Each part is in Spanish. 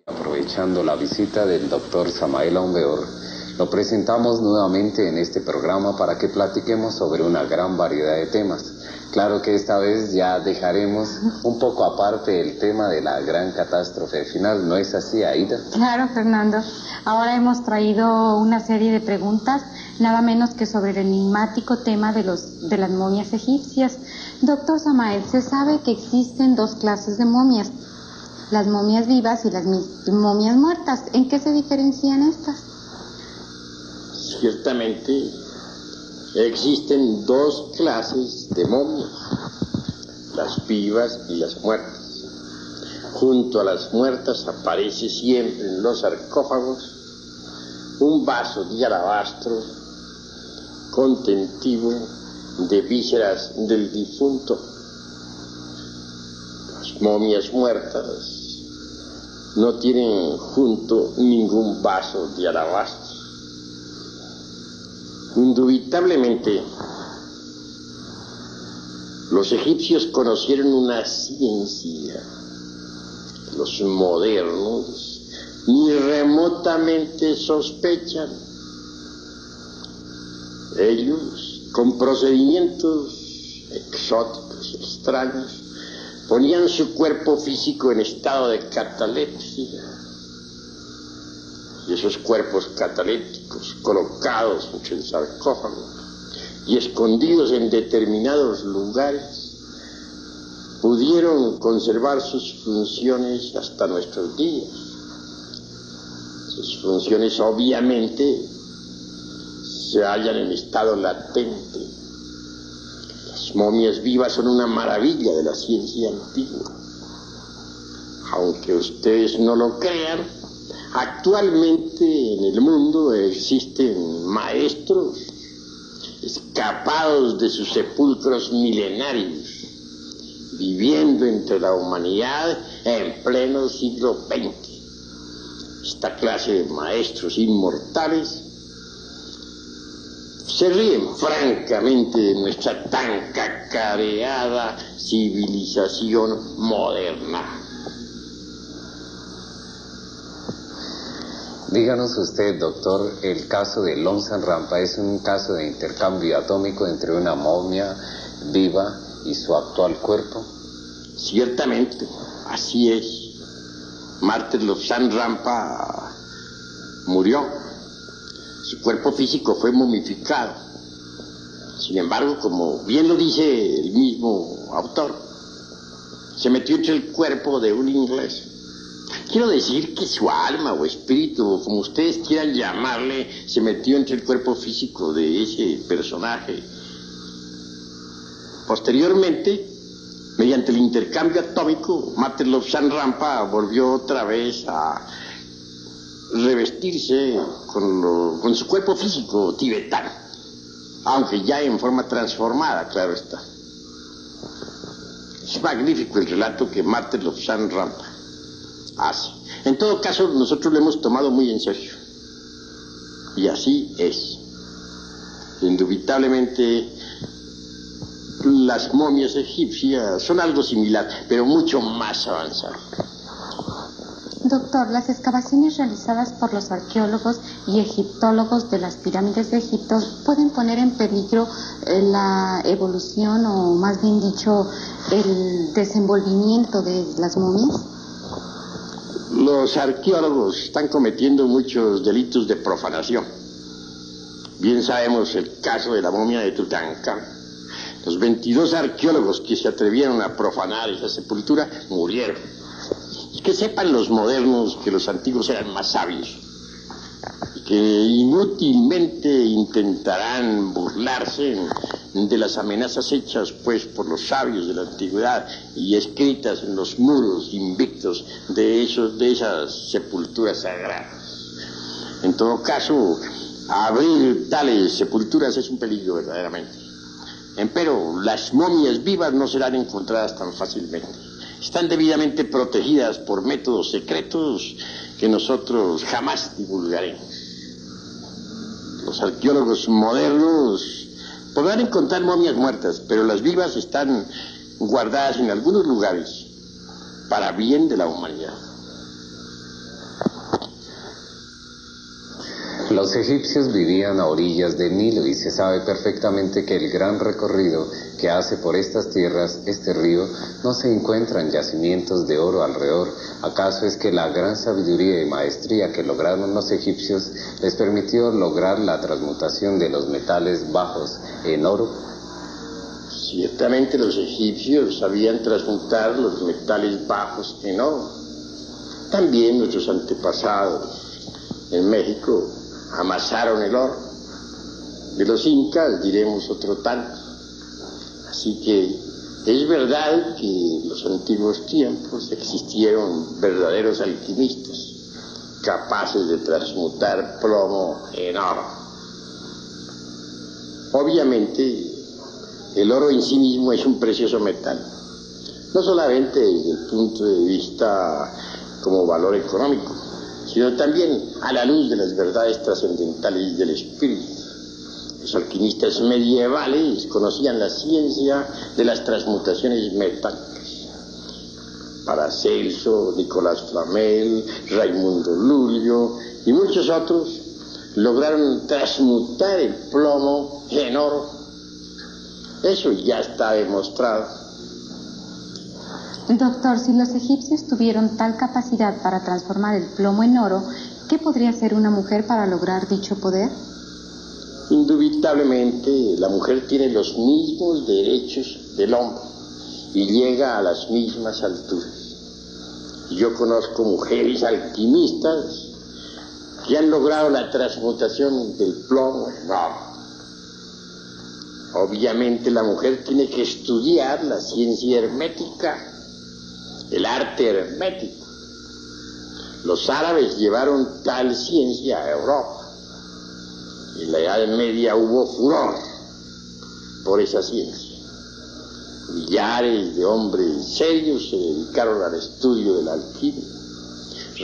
Aprovechando la visita del doctor Samael Aumbeor, lo presentamos nuevamente en este programa para que platiquemos sobre una gran variedad de temas. Claro que esta vez ya dejaremos un poco aparte el tema de la gran catástrofe final, ¿no es así, Aida? Claro, Fernando. Ahora hemos traído una serie de preguntas, nada menos que sobre el enigmático tema de las momias egipcias. Doctor Samael, se sabe que existen dos clases de momias, las momias vivas y las momias muertas. ¿En qué se diferencian estas? Ciertamente existen dos clases de momias, las vivas y las muertas. Junto a las muertas aparece siempre en los sarcófagos un vaso de alabastro contentivo de vísceras del difunto. Las momias muertas no tienen junto ningún vaso de alabastro. Indubitablemente, los egipcios conocieron una ciencia que los modernos ni remotamente sospechan. Ellos, con procedimientos exóticos, extraños, ponían su cuerpo físico en estado de catalepsia. Y esos cuerpos catalépticos, colocados en sarcófagos y escondidos en determinados lugares, pudieron conservar sus funciones hasta nuestros días. Sus funciones obviamente se hallan en estado latente. Las momias vivas son una maravilla de la ciencia antigua. Aunque ustedes no lo crean, actualmente en el mundo existen maestros escapados de sus sepulcros milenarios, viviendo entre la humanidad en pleno siglo XX. Esta clase de maestros inmortales se ríen francamente de nuestra tan cacareada civilización moderna. Díganos usted, doctor, el caso de Lonsan Rampa es un caso de intercambio atómico entre una momia viva y su actual cuerpo. Ciertamente, así es. Mártir Lonsan Rampa murió. Su cuerpo físico fue momificado. Sin embargo, como bien lo dice el mismo autor, se metió entre el cuerpo de un inglés. Quiero decir que su alma o espíritu, o como ustedes quieran llamarle, se metió entre el cuerpo físico de ese personaje. Posteriormente, mediante el intercambio atómico, Mártir Lonsan Rampa volvió otra vez a revestirse con su cuerpo físico tibetano, aunque ya en forma transformada, claro está. Es magnífico el relato que Mártir Lonsan Rampa hace. En todo caso, nosotros lo hemos tomado muy en serio. Y así es. Indubitablemente, las momias egipcias son algo similar, pero mucho más avanzado. Doctor, las excavaciones realizadas por los arqueólogos y egiptólogos de las pirámides de Egipto pueden poner en peligro la evolución, o más bien dicho, el desenvolvimiento de las momias. Los arqueólogos están cometiendo muchos delitos de profanación. Bien sabemos el caso de la momia de Tutankamón. Los 22 arqueólogos que se atrevieron a profanar esa sepultura murieron. Es que sepan los modernos que los antiguos eran más sabios y que inútilmente intentarán burlarse de las amenazas hechas pues por los sabios de la antigüedad y escritas en los muros invictos de esas sepulturas sagradas. En todo caso, abrir tales sepulturas es un peligro verdaderamente. Empero, las momias vivas no serán encontradas tan fácilmente. Están debidamente protegidas por métodos secretos que nosotros jamás divulgaremos. Los arqueólogos modernos podrán encontrar momias muertas, pero las vivas están guardadas en algunos lugares para bien de la humanidad. Los egipcios vivían a orillas del Nilo y se sabe perfectamente que el gran recorrido que hace por estas tierras, este río, no se encuentran yacimientos de oro alrededor. ¿Acaso es que la gran sabiduría y maestría que lograron los egipcios les permitió lograr la transmutación de los metales bajos en oro? Ciertamente los egipcios sabían transmutar los metales bajos en oro. También nuestros antepasados en México amasaron el oro. De los incas diremos otro tanto. Así que es verdad que en los antiguos tiempos existieron verdaderos alquimistas capaces de transmutar plomo en oro. Obviamente el oro en sí mismo es un precioso metal, no solamente desde el punto de vista como valor económico, sino también a la luz de las verdades trascendentales del espíritu. Los alquimistas medievales conocían la ciencia de las transmutaciones metálicas. Paracelso, Nicolás Flamel, Raimundo Lulio y muchos otros lograron transmutar el plomo en oro. Eso ya está demostrado. Doctor, si los egipcios tuvieron tal capacidad para transformar el plomo en oro, ¿qué podría hacer una mujer para lograr dicho poder? Indubitablemente, la mujer tiene los mismos derechos del hombre y llega a las mismas alturas. Yo conozco mujeres alquimistas que han logrado la transmutación del plomo en oro. Obviamente la mujer tiene que estudiar la ciencia hermética, el arte hermético. Los árabes llevaron tal ciencia a Europa. En la Edad Media hubo furor por esa ciencia. Millares de hombres serios se dedicaron al estudio de la alquimia.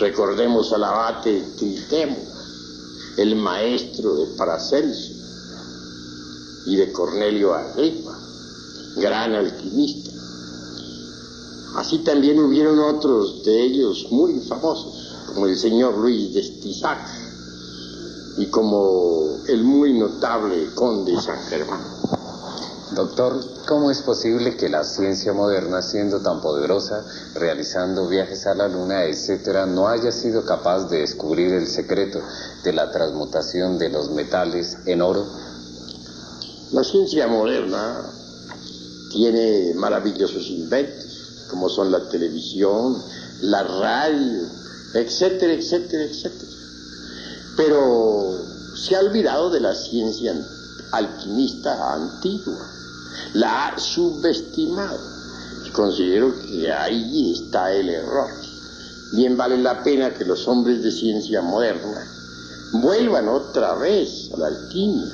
Recordemos al abate Tritemo, el maestro de Paracelso y de Cornelio Agripa, gran alquimista. Así también hubieron otros de ellos muy famosos, como el señor Luis de Estizac y como el muy notable conde San Germán. Doctor, ¿cómo es posible que la ciencia moderna, siendo tan poderosa, realizando viajes a la luna, etcétera, no haya sido capaz de descubrir el secreto de la transmutación de los metales en oro? La ciencia moderna tiene maravillosos inventos, como son la televisión, la radio, etcétera, etcétera, etcétera. Pero se ha olvidado de la ciencia alquimista antigua, la ha subestimado. Y considero que ahí está el error. Bien vale la pena que los hombres de ciencia moderna vuelvan otra vez a la alquimia.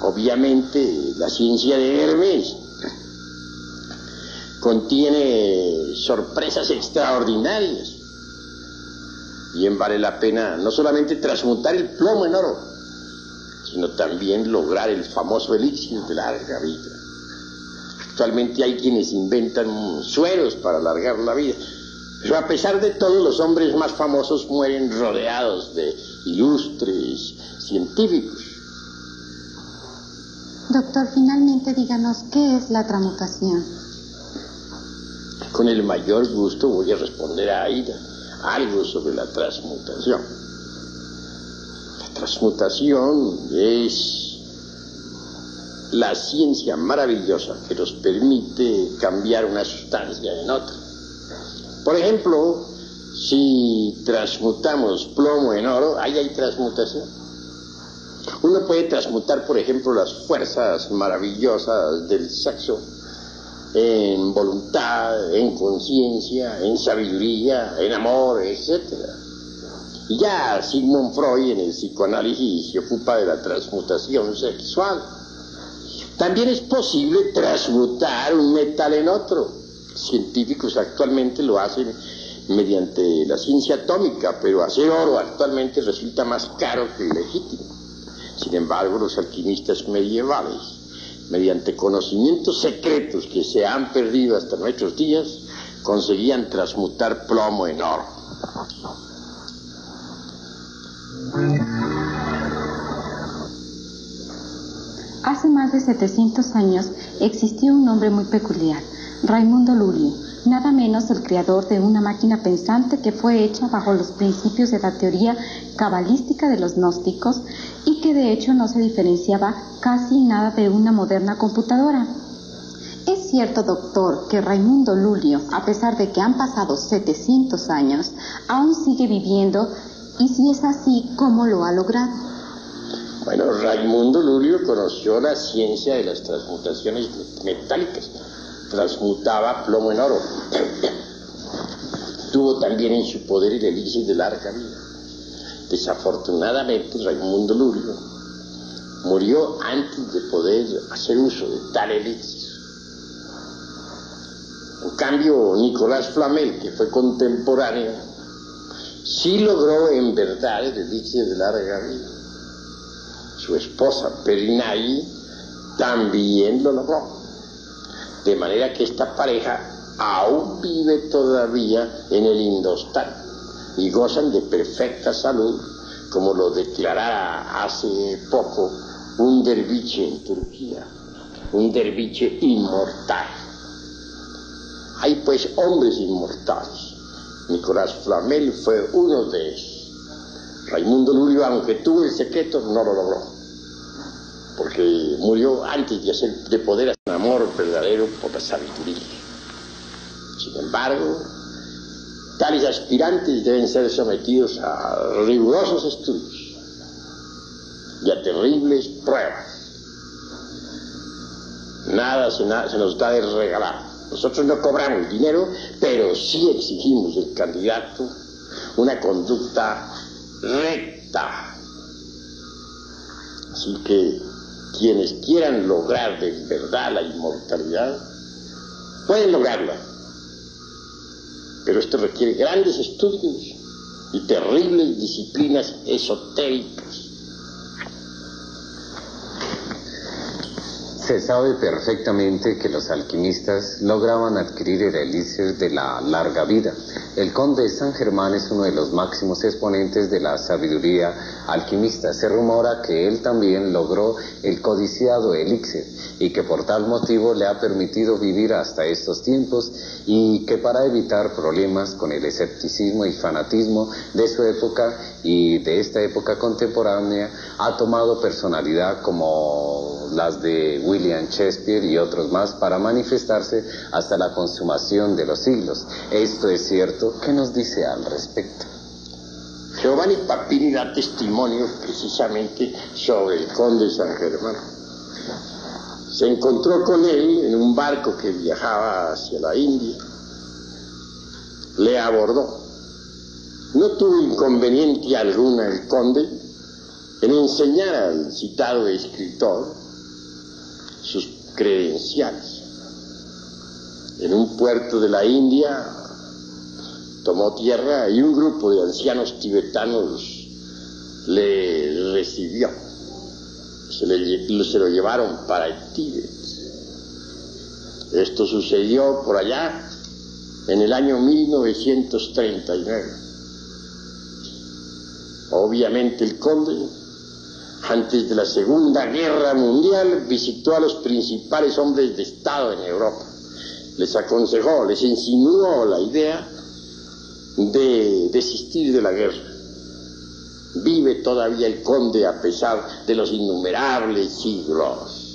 Obviamente la ciencia de Hermes contiene sorpresas extraordinarias. Bien vale la pena no solamente transmutar el plomo en oro, sino también lograr el famoso elixir de larga vida. Actualmente hay quienes inventan sueros para alargar la vida, pero a pesar de todo los hombres más famosos mueren rodeados de ilustres científicos. Doctor, finalmente díganos, ¿qué es la transmutación? Con el mayor gusto voy a responder a Aida algo sobre la transmutación. La transmutación es la ciencia maravillosa que nos permite cambiar una sustancia en otra. Por ejemplo, si transmutamos plomo en oro, ahí hay transmutación. Uno puede transmutar, por ejemplo, las fuerzas maravillosas del sexo en voluntad, en conciencia, en sabiduría, en amor, etc. Y ya Sigmund Freud en el psicoanálisis se ocupa de la transmutación sexual. También es posible transmutar un metal en otro. Científicos actualmente lo hacen mediante la ciencia atómica, pero hacer oro actualmente resulta más caro que legítimo. Sin embargo, los alquimistas medievales, mediante conocimientos secretos que se han perdido hasta nuestros días, conseguían transmutar plomo en oro. Hace más de 700 años existió un hombre muy peculiar, Raimundo Lulio, nada menos el creador de una máquina pensante que fue hecha bajo los principios de la teoría cabalística de los gnósticos y que de hecho no se diferenciaba casi nada de una moderna computadora. ¿Es cierto, doctor, que Raimundo Lulio, a pesar de que han pasado 700 años, aún sigue viviendo? Y si es así, ¿cómo lo ha logrado? Bueno, Raimundo Lulio conoció la ciencia de las transmutaciones metálicas. Transmutaba plomo en oro. Tuvo también en su poder el elixir de larga vida. Desafortunadamente, Raimundo Lulio murió antes de poder hacer uso de tal elixir. En cambio, Nicolás Flamel, que fue contemporáneo, sí logró en verdad el elixir de larga vida. Su esposa, Perinay, también lo logró. De manera que esta pareja aún vive todavía en el Indostán y gozan de perfecta salud, como lo declarara hace poco un derviche en Turquía, un derviche inmortal. Hay pues hombres inmortales. Nicolás Flamel fue uno de ellos. Raimundo Lulio, aunque tuvo el secreto, no lo logró, porque murió antes de poder hacer un amor verdadero por la sabiduría. Sin embargo, tales aspirantes deben ser sometidos a rigurosos estudios y a terribles pruebas. Nada se nos da de regalar. Nosotros no cobramos dinero, pero sí exigimos del candidato una conducta recta. Así que quienes quieran lograr de verdad la inmortalidad, pueden lograrla. Pero esto requiere grandes estudios y terribles disciplinas esotéricas. Se sabe perfectamente que los alquimistas lograban adquirir el elixir de la larga vida. El conde de San Germán es uno de los máximos exponentes de la sabiduría alquimista. Se rumora que él también logró el codiciado elixir y que por tal motivo le ha permitido vivir hasta estos tiempos, y que para evitar problemas con el escepticismo y fanatismo de su época y de esta época contemporánea, ha tomado personalidad como las de William Shakespeare y otros más para manifestarse hasta la consumación de los siglos. ¿Esto es cierto? ¿Qué nos dice al respecto? Giovanni Papini da testimonio precisamente sobre el conde de San Germán. Se encontró con él en un barco que viajaba hacia la India. Le abordó. No tuvo inconveniente alguna el conde en enseñar al citado escritor sus credenciales. En un puerto de la India tomó tierra y un grupo de ancianos tibetanos le recibió. Se lo llevaron para el Tíbet. Esto sucedió por allá en el año 1939. Obviamente el conde, antes de la Segunda Guerra Mundial, visitó a los principales hombres de Estado en Europa. Les aconsejó, les insinuó la idea de desistir de la guerra. Vive todavía el conde a pesar de los innumerables siglos.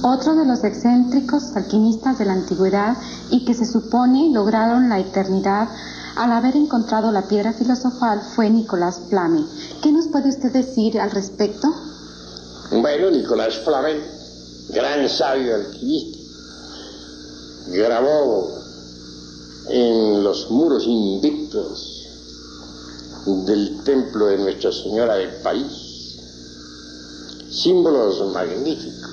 Otro de los excéntricos alquimistas de la antigüedad y que se supone lograron la eternidad al haber encontrado la piedra filosofal fue Nicolás Flamel. ¿Qué nos puede usted decir al respecto? Bueno, Nicolás Flamel, gran sabio alquimista, grabó en los muros invictos del templo de Nuestra Señora de París símbolos magníficos,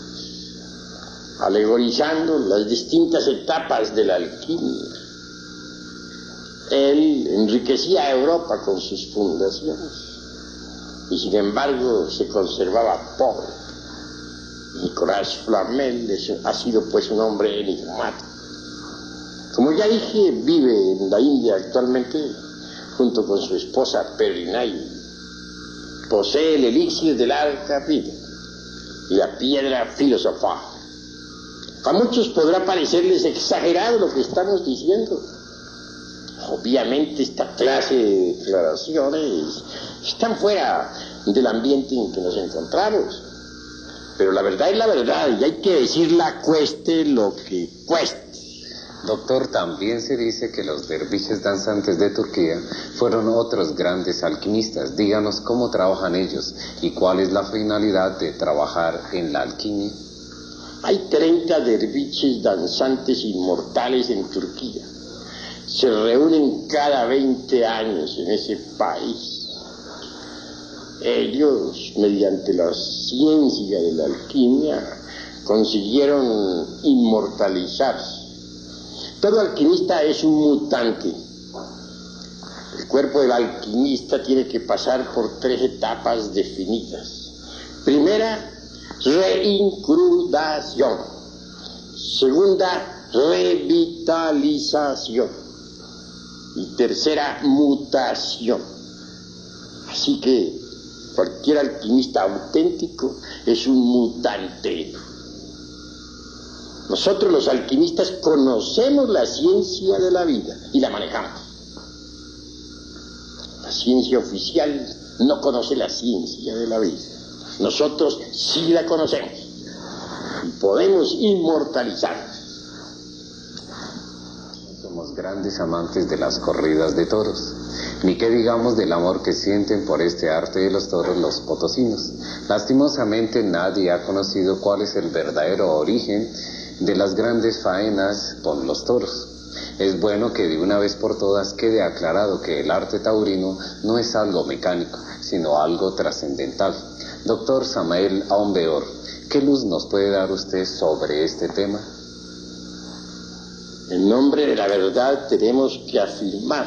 alegorizando las distintas etapas de la alquimia. Él enriquecía a Europa con sus fundaciones y sin embargo se conservaba pobre. Nicolás Flamel ha sido pues un hombre enigmático. Como ya dije, vive en la India actualmente junto con su esposa Perinay. Posee el elixir del arca vida y la piedra filosofal. A muchos podrá parecerles exagerado lo que estamos diciendo. Obviamente esta clase de declaraciones están fuera del ambiente en que nos encontramos. Pero la verdad es la verdad y hay que decirla cueste lo que cueste. Doctor, también se dice que los derviches danzantes de Turquía fueron otros grandes alquimistas. Díganos cómo trabajan ellos y cuál es la finalidad de trabajar en la alquimia. Hay 30 derviches danzantes inmortales en Turquía. Se reúnen cada 20 años en ese país. Ellos, mediante la ciencia de la alquimia, consiguieron inmortalizarse. Todo alquimista es un mutante. El cuerpo del alquimista tiene que pasar por 3 etapas definidas. Primera, reincrustación. Segunda, revitalización. Y tercera, mutación. Así que cualquier alquimista auténtico es un mutante. Nosotros los alquimistas conocemos la ciencia de la vida y la manejamos. La ciencia oficial no conoce la ciencia de la vida. Nosotros sí la conocemos y podemos inmortalizarnos. Somos grandes amantes de las corridas de toros, ni qué digamos del amor que sienten por este arte de los toros los potosinos. Lastimosamente nadie ha conocido cuál es el verdadero origen de las grandes faenas con los toros. Es bueno que de una vez por todas quede aclarado que el arte taurino no es algo mecánico, sino algo trascendental. Doctor Samael Aumbeor, ¿qué luz nos puede dar usted sobre este tema? En nombre de la verdad tenemos que afirmar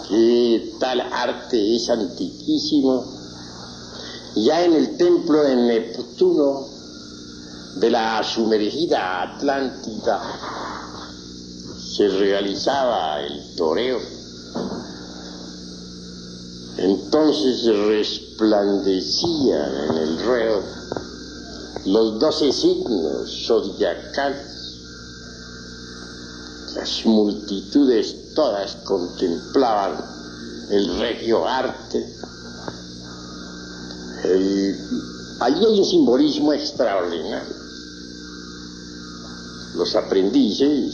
que tal arte es antiquísimo. Ya en el templo de Neptuno de la sumergida Atlántida se realizaba el toreo. Entonces resplandecían en el ruedo los 12 signos zodiacales. Las multitudes todas contemplaban el regio arte. Allí hay un simbolismo extraordinario. Los aprendices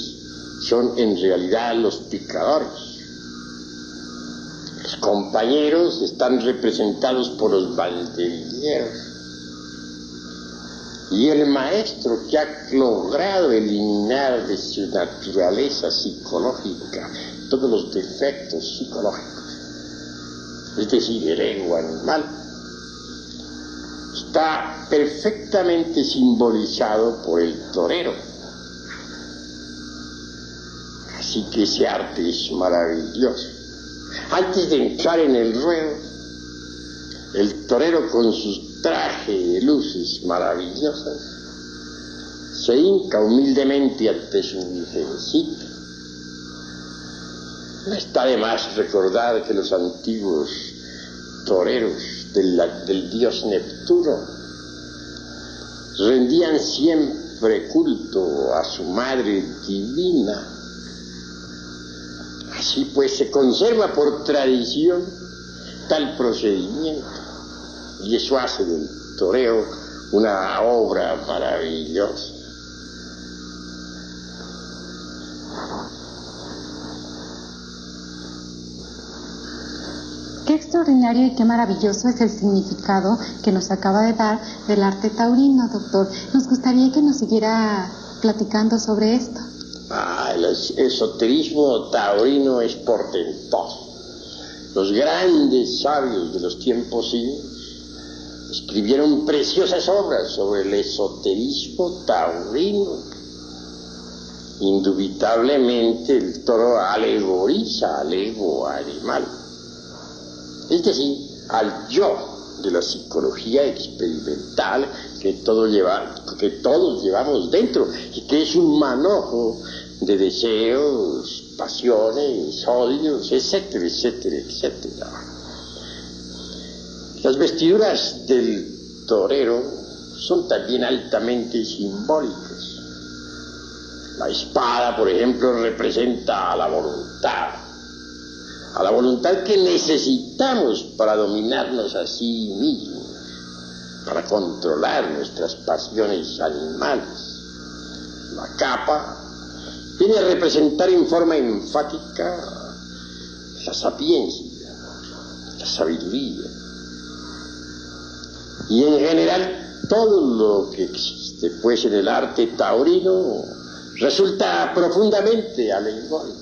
son en realidad los picadores. Los compañeros están representados por los banderilleros. Y el maestro que ha logrado eliminar de su naturaleza psicológica todos los defectos psicológicos, es decir, el ego animal, está perfectamente simbolizado por el torero. Así que ese arte es maravilloso. Antes de entrar en el ruedo, el torero con sus trajes de luces maravillosas se hinca humildemente ante su virgencita. No está de más recordar que los antiguos toreros del dios Neptuno rendían siempre culto a su madre divina. Así pues se conserva por tradición tal procedimiento y eso hace del toreo una obra maravillosa. Qué extraordinario y qué maravilloso es el significado que nos acaba de dar del arte taurino, doctor. Nos gustaría que nos siguiera platicando sobre esto. El esoterismo taurino es portentoso. Los grandes sabios de los tiempos escribieron preciosas obras sobre el esoterismo taurino. Indubitablemente el toro alegoriza al ego animal, es decir, al yo. de la psicología experimental que todos llevamos dentro y que es un manojo de deseos, pasiones, odios, etcétera, etcétera, etcétera. Las vestiduras del torero son también altamente simbólicas. La espada, por ejemplo, representa a la voluntad que necesitamos para dominarnos a sí mismos, para controlar nuestras pasiones animales. La capa viene a representar en forma enfática la sapiencia, la sabiduría, y en general todo lo que existe, pues, en el arte taurino resulta profundamente alegórico.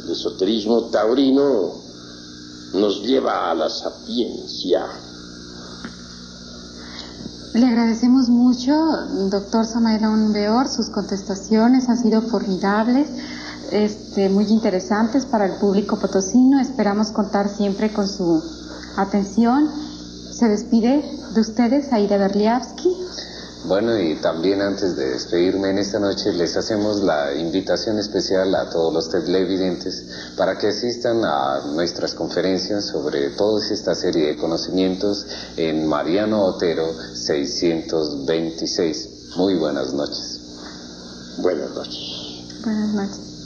El esoterismo taurino nos lleva a la sapiencia. Le agradecemos mucho, doctor Samael Aún Weor, sus contestaciones han sido formidables, muy interesantes para el público potosino. Esperamos contar siempre con su atención. Se despide de ustedes Aida Berliavsky. Bueno, y también antes de despedirme en esta noche les hacemos la invitación especial a todos los televidentes para que asistan a nuestras conferencias sobre toda esta serie de conocimientos en Mariano Otero 626. Muy buenas noches. Buenas noches. Buenas noches.